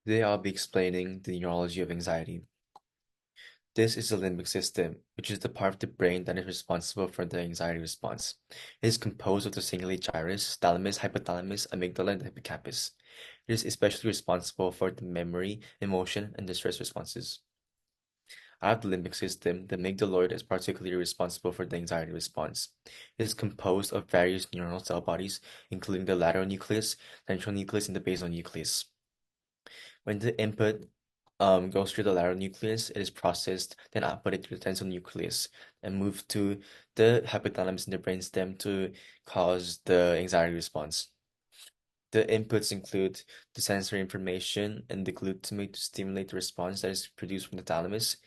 Today I'll be explaining the neurology of anxiety. This is the limbic system, which is the part of the brain that is responsible for the anxiety response. It is composed of the cingulate gyrus, thalamus, hypothalamus, amygdala, and hippocampus. It is especially responsible for the memory, emotion, and distress responses. Out of the limbic system, the amygdaloid is particularly responsible for the anxiety response. It is composed of various neuronal cell bodies, including the lateral nucleus, central nucleus, and the basal nucleus. When the input goes through the lateral nucleus, it is processed, then outputted to the central nucleus, and moved to the hypothalamus in the brainstem to cause the anxiety response. The inputs include the sensory information and the glutamate to stimulate the response that is produced from the thalamus,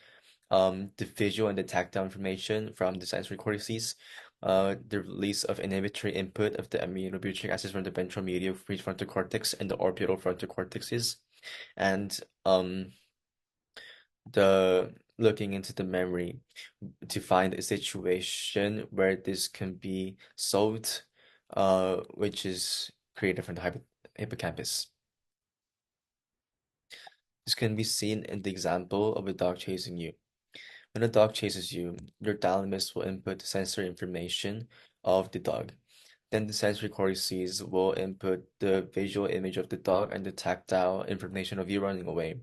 the visual and the tactile information from the sensory cortices, the release of inhibitory input of the aminobutyric acids from the ventral medial prefrontal cortex and the orbital frontal cortexes, and the looking into the memory to find a situation where this can be solved, which is created from the hippocampus. This can be seen in the example of a dog chasing you. When a dog chases you, your thalamus will input the sensory information of the dog. Then the sensory cortices will input the visual image of the dog and the tactile information of you running away.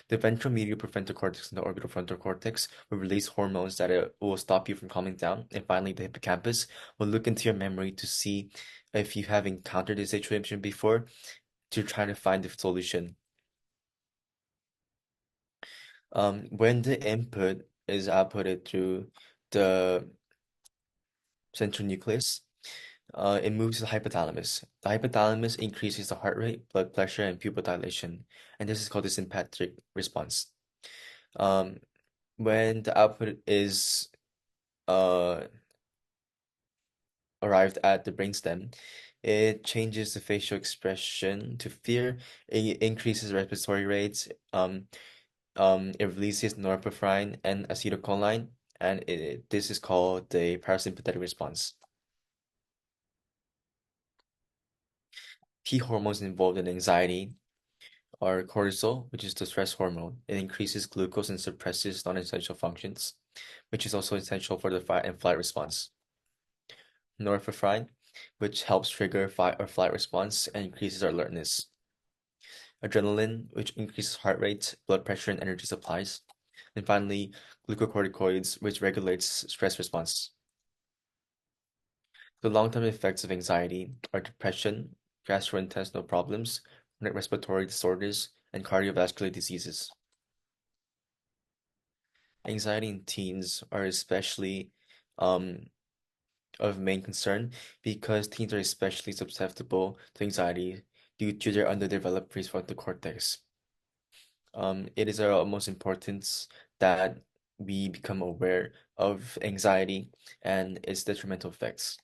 The ventral medial prefrontal cortex and the orbital frontal cortex will release hormones that will stop you from calming down. And finally, the hippocampus will look into your memory to see if you have encountered this situation before to try to find the solution. When the input is outputted through the central nucleus, it moves to the hypothalamus. The hypothalamus increases the heart rate, blood pressure, and pupil dilation, and this is called the sympathetic response. Um, when the output is uh, arrived at the brainstem, it changes the facial expression to fear, it increases respiratory rates, it releases norepinephrine and acetylcholine, and this is called the parasympathetic response. Key hormones involved in anxiety are cortisol, which is the stress hormone. It increases glucose and suppresses non-essential functions, which is also essential for the fight and flight response. Norepinephrine, which helps trigger fight or flight response and increases our alertness. Adrenaline, which increases heart rate, blood pressure, and energy supplies. And finally, glucocorticoids, which regulates stress response. The long-term effects of anxiety are depression, gastrointestinal problems, chronic respiratory disorders, and cardiovascular diseases. Anxiety in teens are especially um, of main concern because teens are especially susceptible to anxiety due to their underdeveloped prefrontal cortex. It is of utmost importance that we become aware of anxiety and its detrimental effects.